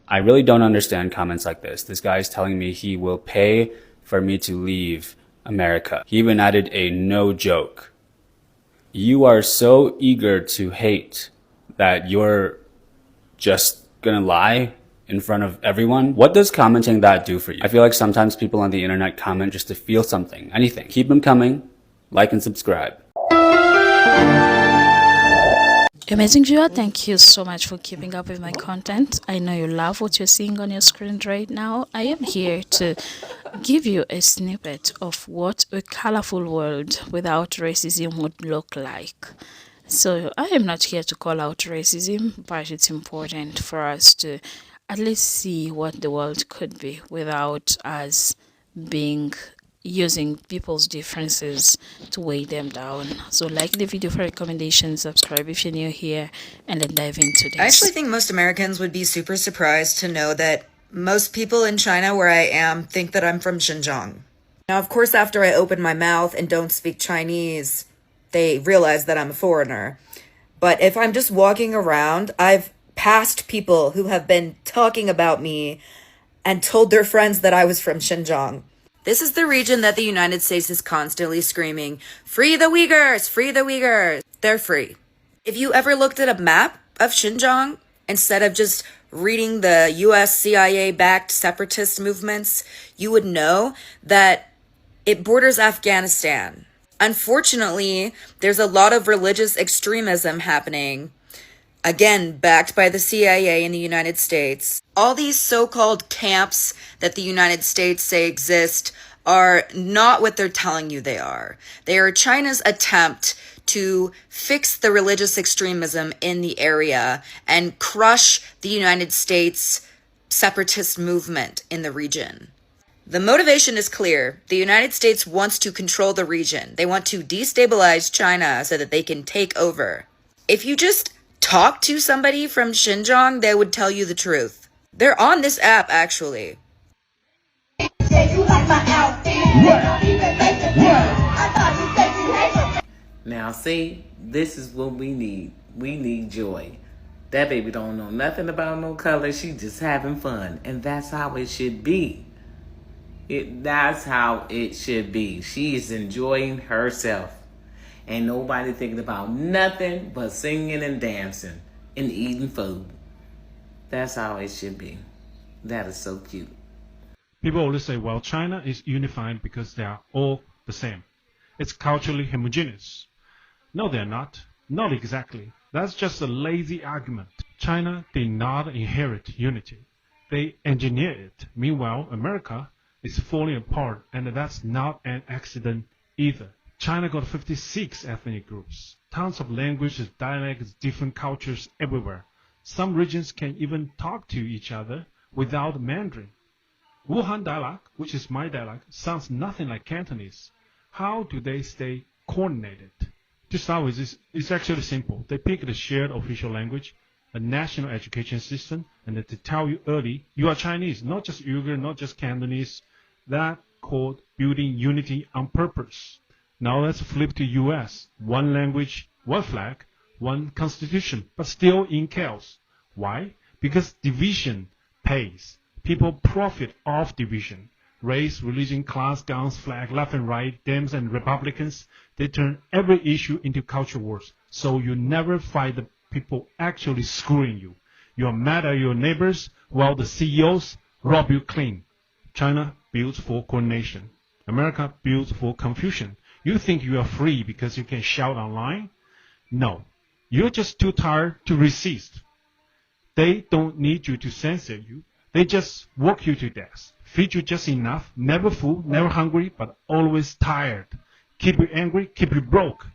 I really don't understand comments like this. This guy is telling me he will pay for me to leave America. He even added a no joke. You are so eager to hate that you're just gonna lie in front of everyone. What does commenting that do for you? I feel like sometimes people on the internet comment just to feel something, anything. Keep them coming. Like and subscribe. Amazing viewer, thank you so much for keeping up with my content. I know you love what you're seeing on your screen right now. I am here to give you a snippet of what a colorful world without racism would look like. So I am not here to call out racism, but it's important for us to at least see what the world could be without us being using people's differences to weigh them down. So like the video for recommendations, subscribe if you're new here, and then dive into this. I actually think most Americans would be super surprised to know that most people in China where I am think that I'm from Xinjiang. Now, of course, after I open my mouth and don't speak Chinese, they realize that I'm a foreigner. But if I'm just walking around, I've passed people who have been talking about me and told their friends that I was from Xinjiang. This is the region that the United States is constantly screaming, "Free the Uyghurs! Free the Uyghurs!" They're free. If you ever looked at a map of Xinjiang, instead of just reading the US CIA-backed separatist movements, you would know that it borders Afghanistan. Unfortunately, there's a lot of religious extremism happening, again, backed by the CIA in the United States. All these so-called camps that the United States say exist are not what they're telling you they are. They are China's attempt to fix the religious extremism in the area and crush the United States separatist movement in the region. The motivation is clear. The United States wants to control the region. They want to destabilize China so that they can take over. If you just talk to somebody from Xinjiang, they would tell you the truth. They're on this app, actually. Now see, this is what we need. We need joy. That baby don't know nothing about no color. She just having fun. And that's how it should be. That's how it should be. She is enjoying herself. Ain't nobody thinking about nothing but singing and dancing and eating food. That's how it should be. That is so cute. People always say, well, China is unified because they are all the same. It's culturally homogeneous. No, they're not. Not exactly. That's just a lazy argument. China did not inherit unity. They engineered it. Meanwhile, America is falling apart, and that's not an accident either. China got 56 ethnic groups, tons of languages, dialects, different cultures everywhere. Some regions can even talk to each other without Mandarin. Wuhan dialect, which is my dialect, sounds nothing like Cantonese. How do they stay coordinated? To start with, it's actually simple. They pick the shared official language, a national education system, and they tell you early, you are Chinese, not just Uyghur, not just Cantonese. That called building unity on purpose. Now let's flip to US. One language, one flag, one constitution, but still in chaos. Why? Because division pays. People profit off division. Race, religion, class, guns, flag, left and right, Dems and Republicans, they turn every issue into culture wars. So you never fight the people actually screwing you. You're mad at your neighbors while the CEOs rob you clean. China builds for coordination. America builds for confusion. You think you are free because you can shout online? No. You're just too tired to resist. They don't need you to censor you. They just work you to death. Feed you just enough, never full, never hungry, but always tired. Keep you angry, keep you broke.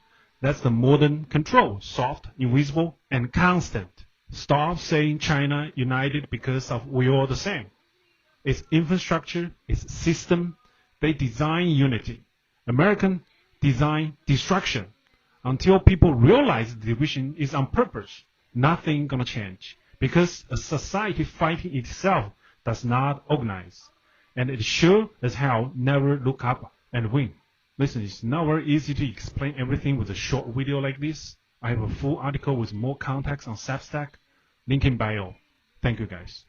That's the modern control. Soft, invisible, and constant. Stop saying China united because of we're all the same. Its infrastructure, its system, they design unity. American design destruction. Until people realize the division is on purpose, nothing gonna change. Because a society fighting itself does not organize. And it sure as hell never look up and win. Listen, it's not very easy to explain everything with a short video like this. I have a full article with more context on Substack. Link in bio. Thank you guys.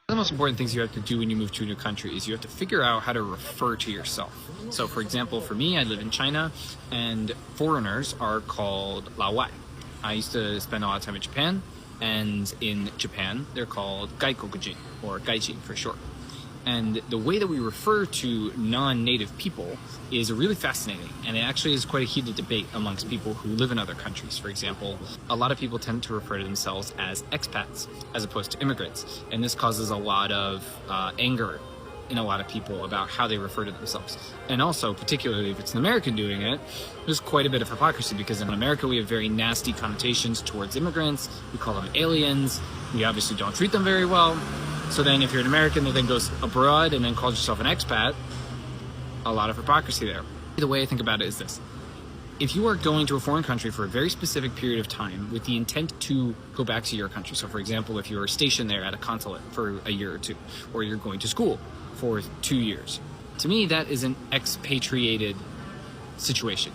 The most important things you have to do when you move to a new country is you have to figure out how to refer to yourself. So for example, for me, I live in China, and foreigners are called Lao Wai. I used to spend a lot of time in Japan, and in Japan, they're called Gaikokujin, or Gaijin for short. And the way that we refer to non-native people is really fascinating, and it actually is quite a heated debate amongst people who live in other countries. For example, a lot of people tend to refer to themselves as expats as opposed to immigrants, and this causes a lot of anger in a lot of people about how they refer to themselves. And also, particularly if it's an American doing it, there's quite a bit of hypocrisy, because in America we have very nasty connotations towards immigrants. We call them aliens. We obviously don't treat them very well. So then if you're an American that then goes abroad and then calls yourself an expat, a lot of hypocrisy there. The way I think about it is this. If you are going to a foreign country for a very specific period of time with the intent to go back to your country, so for example, if you're stationed there at a consulate for a year or two, or you're going to school for 2 years, to me that is an expatriated situation.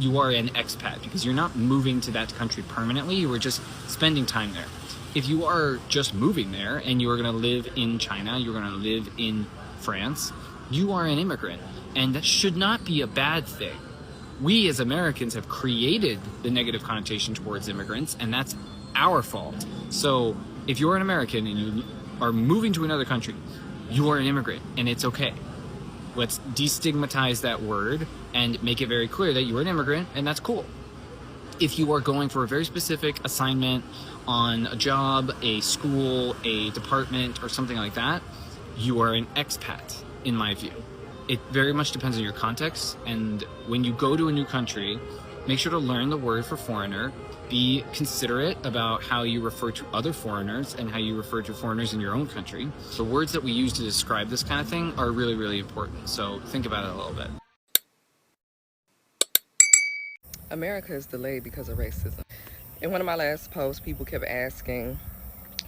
You are an expat because you're not moving to that country permanently, you are just spending time there. If you are just moving there and you're going to live in China, you're going to live in France, you are an immigrant. And that should not be a bad thing. We as Americans have created the negative connotation towards immigrants, and that's our fault. So if you're an American and you are moving to another country, you are an immigrant, and it's okay. Let's destigmatize that word and make it very clear that you are an immigrant, and that's cool. If you are going for a very specific assignment on a job, a school, a department, or something like that, you are an expat, in my view. It very much depends on your context, and when you go to a new country, make sure to learn the word for foreigner, be considerate about how you refer to other foreigners and how you refer to foreigners in your own country. The words that we use to describe this kind of thing are really, really important, so think about it a little bit. America is delayed because of racism. In one of my last posts, people kept asking,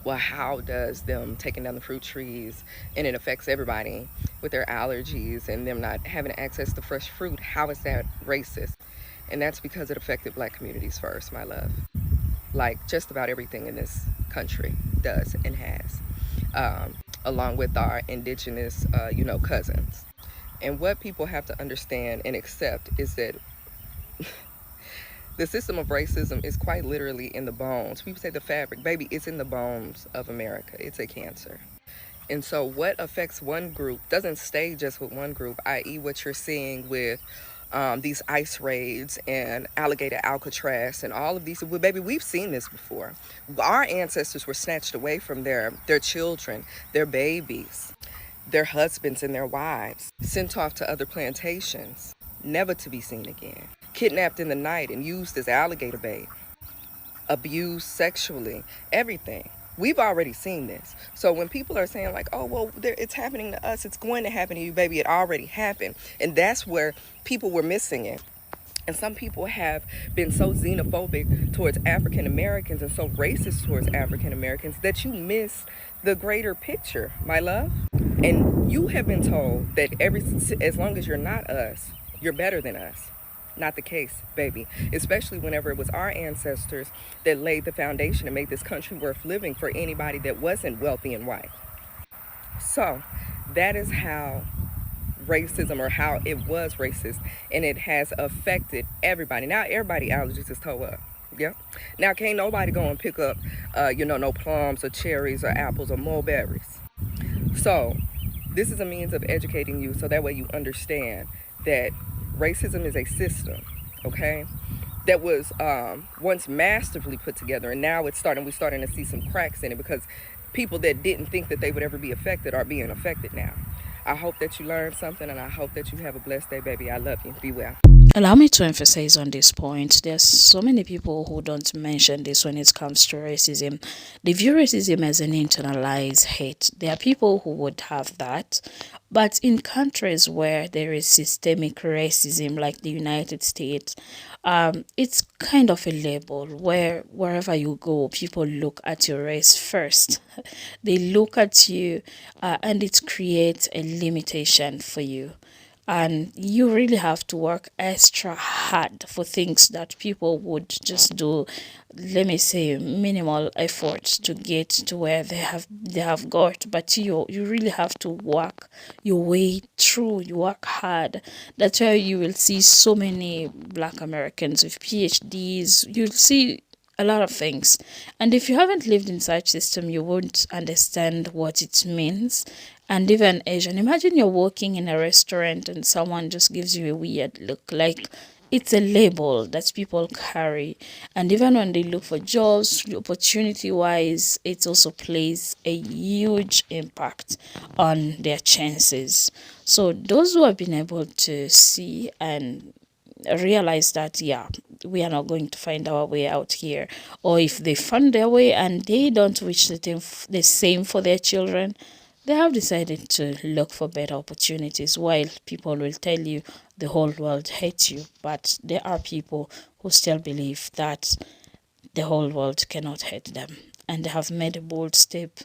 well, how does them taking down the fruit trees, and it affects everybody with their allergies and them not having access to fresh fruit, how is that racist? And that's because it affected Black communities first, my love. Like just about everything in this country does and has, along with our indigenous, cousins. And what people have to understand and accept is that the system of racism is quite literally in the bones. People say the fabric, baby, it's in the bones of America. It's a cancer. And so what affects one group doesn't stay just with one group, i.e. what you're seeing with these ICE raids and alligator Alcatraz and all of these. Well, baby, we've seen this before. Our ancestors were snatched away from their children, their babies, their husbands and their wives, sent off to other plantations, never to be seen again. Kidnapped in the night and used as alligator bait, abused sexually, everything. We've already seen this. So when people are saying like, oh, well, it's happening to us, it's going to happen to you, baby, it already happened. And that's where people were missing it. And some people have been so xenophobic towards African Americans and so racist towards African Americans that you miss the greater picture, my love. And you have been told that as long as you're not us, you're better than us. Not the case, baby. Especially whenever it was our ancestors that laid the foundation and made this country worth living for anybody that wasn't wealthy and white. So that is how racism, or how it was racist, and it has affected everybody. Now everybody allergies is toe up. Yeah. Now can't nobody go and pick up, no plums or cherries or apples or mulberries. So this is a means of educating you so that way you understand that racism is a system, okay, that was once masterfully put together, and now we're starting to see some cracks in it because people that didn't think that they would ever be affected are being affected now. I hope that you learned something, and I hope that you have a blessed day, baby. I love you. Be well. Allow me to emphasize on this point. There's so many people who don't mention this when it comes to racism. They view racism as an internalized hate. There are people who would have that. But in countries where there is systemic racism, like the United States, it's kind of a label where wherever you go, people look at your race first. They look at you and it creates a limitation for you. and you really have to work extra hard for things that people would just do, let me say, minimal effort to get to where they have got. But you really have to work your way through. You work hard. That's why you will see so many Black Americans with PhDs. You'll see a lot of things. And if you haven't lived in such system, you won't understand what it means. And even Asian, imagine you're working in a restaurant and someone just gives you a weird look, like it's a label that people carry. And even when they look for jobs, opportunity wise, it also plays a huge impact on their chances. So those who have been able to see and realize that, yeah, we are not going to find our way out here, or if they found their way and they don't wish the same for their children, they have decided to look for better opportunities. While people will tell you the whole world hates you, but there are people who still believe that the whole world cannot hate them, and they have made a bold step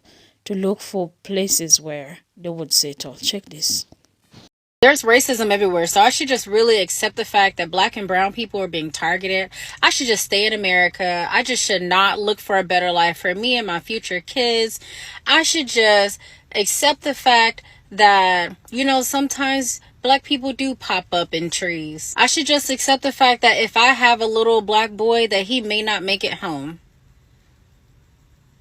to look for places where they would say, oh, check this. There's racism everywhere, so I should just really accept the fact that black and brown people are being targeted. I should just stay in America. I just should not look for a better life for me and my future kids. I should just accept the fact that, sometimes black people do pop up in trees. I should just accept the fact that if I have a little black boy, that he may not make it home.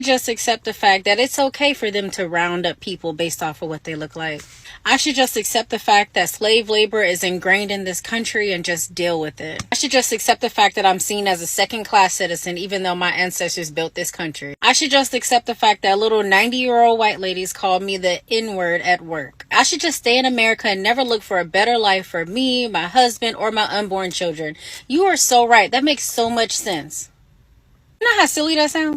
Just accept the fact that it's okay for them to round up people based off of what they look like. I should just accept the fact that slave labor is ingrained in this country and just deal with it. I should just accept the fact that I'm seen as a second-class citizen even though my ancestors built this country. I should just accept the fact that little 90-year-old white ladies call me the N-word at work. I should just stay in America and never look for a better life for me, my husband, or my unborn children. You are so right. That makes so much sense. You know how silly that sounds?